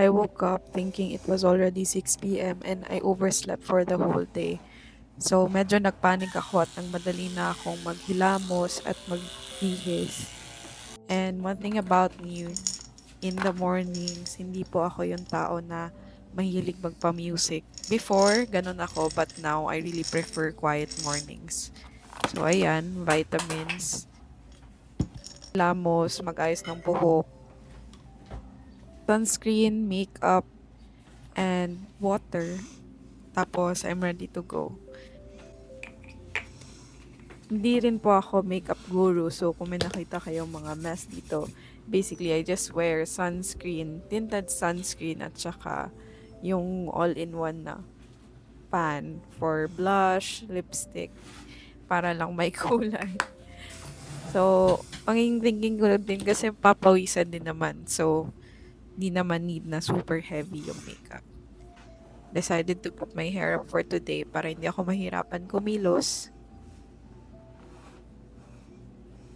I woke up thinking it was already 6 p.m. and I overslept for the whole day. So medyo nagpanik ako at nagmadali na akong maghilamos at magbihis. And one thing about me, in the mornings, hindi po ako yung tao na mahilig magpa-music. Before, ganun ako, but now I really prefer quiet mornings. So ayan, vitamins, lamos, mag-ayos ng buhok, sunscreen, makeup, and water. Tapos, I'm ready to go. Hindi rin po ako makeup guru. So, kung may nakita kayong mga mess dito, basically, I just wear sunscreen, tinted sunscreen, at saka yung all-in-one na pan for blush, lipstick, para lang may kulay. So, ang thinking ko din kasi papawisan din naman. So, di naman need na super heavy yung makeup. Decided to put my hair up for today para hindi ako mahirapan kumilos.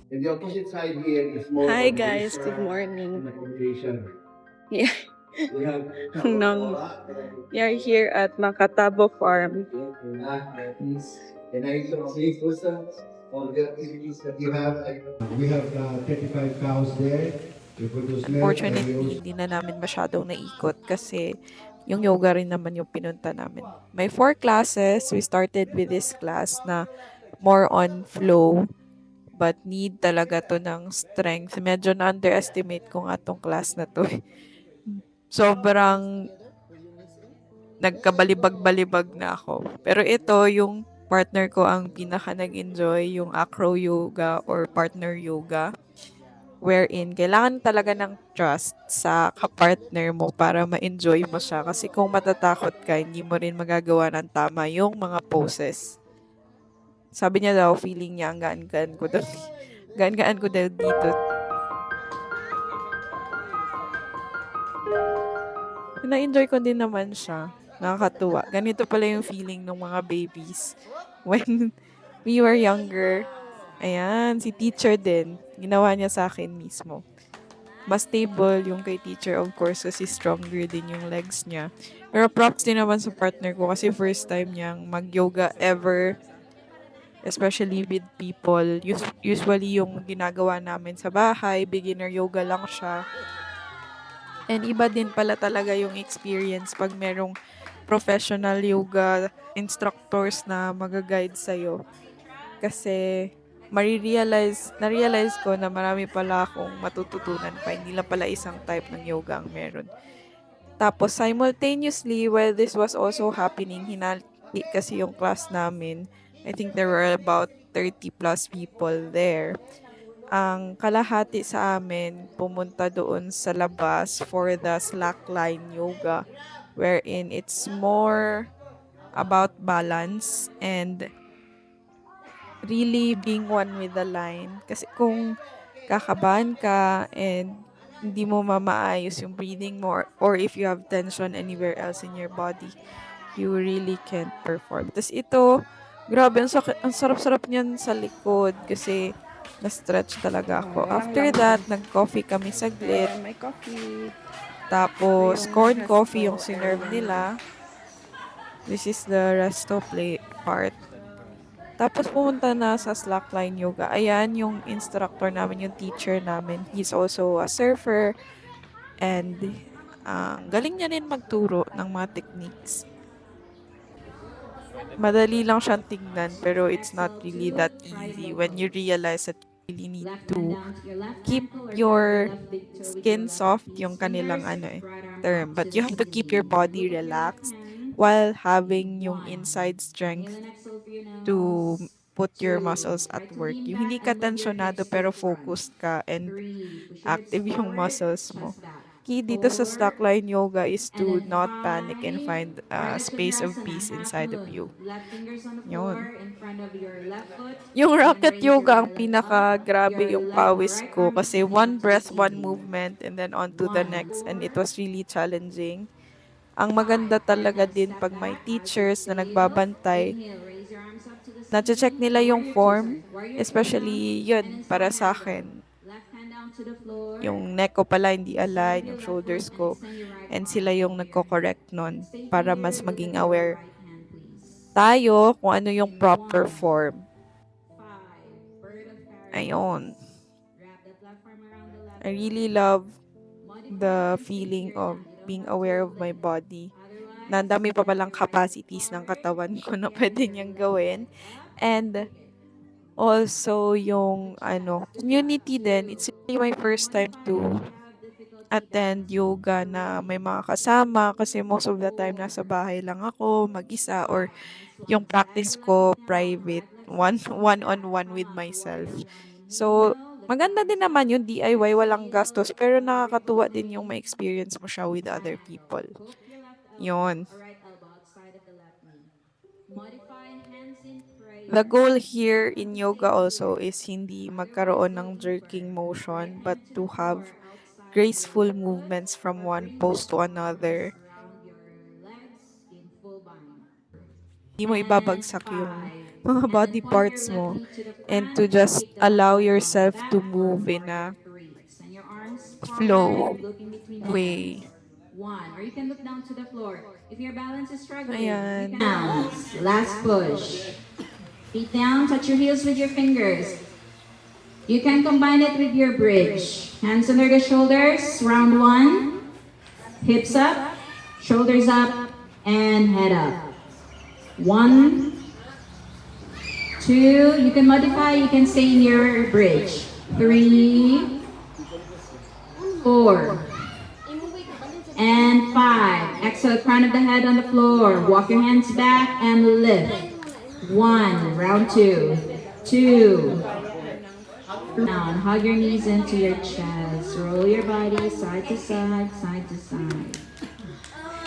And the opposite side here is more Hi of guys, moisture good morning. and accommodation. Yeah. We have We are here at Makatabo Farm. and I also see all the activities that you have. We have 35 cows there. We produce milk and we Unfortunately, also hindi na namin masyadong naikot kasi yung yoga rin naman yung pinunta namin. May 4 classes. We started with this class na more on flow but need talaga to ng strength. Medyo na-underestimate ko nga tong class na to. Sobrang nagkabalibag-balibag na ako. Pero ito, yung partner ko ang pinaka nag-enjoy, yung acro yoga or partner yoga, wherein kailangan talaga ng trust sa kapartner mo para ma-enjoy mo siya. Kasi kung matatakot ka, hindi mo rin magagawa ng tama yung mga poses. Sabi niya daw, feeling niya ang gaan-gaan ko daw. Gaan-gaan ko daw dito. Na-enjoy ko din naman siya. Nakakatuwa. Ganito pala yung feeling ng mga babies when we were younger. Ayan, si teacher din. Ginawa niya sa akin mismo. Mas stable yung kay teacher, of course, kasi stronger din yung legs niya. Pero props din naman sa partner ko kasi first time niyang mag-yoga ever. Especially with people. Usually yung ginagawa namin sa bahay, beginner yoga lang siya. And iba din pala talaga yung experience pag merong professional yoga instructors na mag-guide sa'yo. Kasi na-realize ko na marami pala akong matututunan pa. Hindi lang pala isang type ng yoga ang meron. Tapos simultaneously, while this was also happening, hinali kasi yung class namin. I think there were about 30 plus people there. Ang kalahati sa amin pumunta doon sa labas for the slackline yoga, wherein it's more about balance and really being one with the line. Kasi kung kakabahan ka and hindi mo maayos yung breathing mo or if you have tension anywhere else in your body, you really can't perform. Tapos ito, grabe, ang sarap-sarap niyan sa likod kasi na-stretch talaga ako. After that, nag-coffee kami saglit. May coffee. Tapos, corn coffee yung sinerve nila. This is the resto part. Tapos, pumunta na sa slackline yoga. Ayan, yung instructor namin, yung teacher namin. He's also a surfer. And, galing niya rin magturo ng mga techniques. Madali lang siyang tingnan, pero it's not really that easy when you realize that you really need to keep your skin soft, yung kanilang term. But you have to keep your body relaxed while having yung inside strength to put your muscles at work. Yung hindi ka tensionado pero focused ka and active yung muscles mo. Key dito sa slackline yoga is to not panic and find a space of peace inside of you. Yun. Yung rocket yoga ang pinaka-grabe yung pawis ko kasi one breath, one movement, and then on to the next. And it was really challenging. Ang maganda talaga din pag may teachers na nagbabantay, na-check nila yung form, especially yun, para sa akin. Yung neck ko pala hindi align, yung shoulders ko. and sila yung nagko-correct nun para mas maging aware tayo kung ano yung proper form. Ayun. I really love the feeling of being aware of my body. Na ang dami pa palang capacities ng katawan ko na pwede niyang gawin. And also yung community din. It's really my first time to attend yoga na may mga kasama kasi most of the time nasa bahay lang ako, mag-isa, or yung practice ko private, one-on-one with myself. So, maganda din naman yung DIY, walang gastos, pero nakakatuwa din yung may experience mo siya with other people. Yun. The goal here in yoga also is hindi magkaroon ng jerking motion but to have graceful movements from one pose to another. Hindi mo ibabagsak yung mga body parts mo and to just allow yourself to move in a flow way. Or you can look down to the floor. If your balance is struggling, Ayan. you can bounce. Last push. Feet down, touch your heels with your fingers. You can combine it with your bridge. Hands under the shoulders, round one. Hips up, shoulders up, and head up. 1, 2, you can modify, you can stay in your bridge. 3, 4, and 5. Exhale, crown of the head on the floor. Walk your hands back and lift. 1, round 2, 2. Down, hug your knees into your chest. Roll your body side to side, side to side.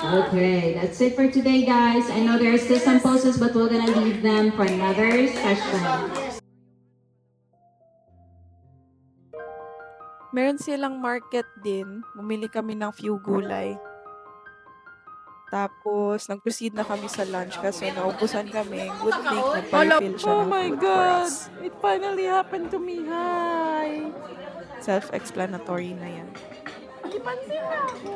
Okay, that's it for today, guys. I know there are still some poses, but we're gonna leave them for another session. Meron silang market din. Bumili kami ng few gulay. Tapos, nag-proceed na kami sa lunch kasi naubusan kami. Good thing, nagpa-refill siya ng food for us. It finally happened to me. Hi! Self-explanatory na yan. Ipansin na ako.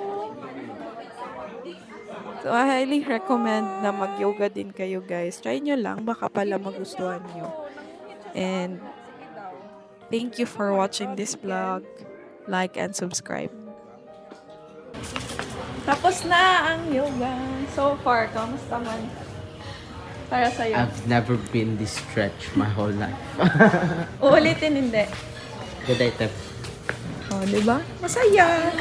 So, I highly recommend na mag-yoga din kayo, guys. Try nyo lang, baka pala magustuhan nyo. And, thank you for watching this vlog. Like and subscribe. Tapos na ang yoga. So far, kamusta man? Para sa'yo. I've never been this stretched my whole life. Uulitin, hindi. Good day, Tep. Oh, di ba? Masaya.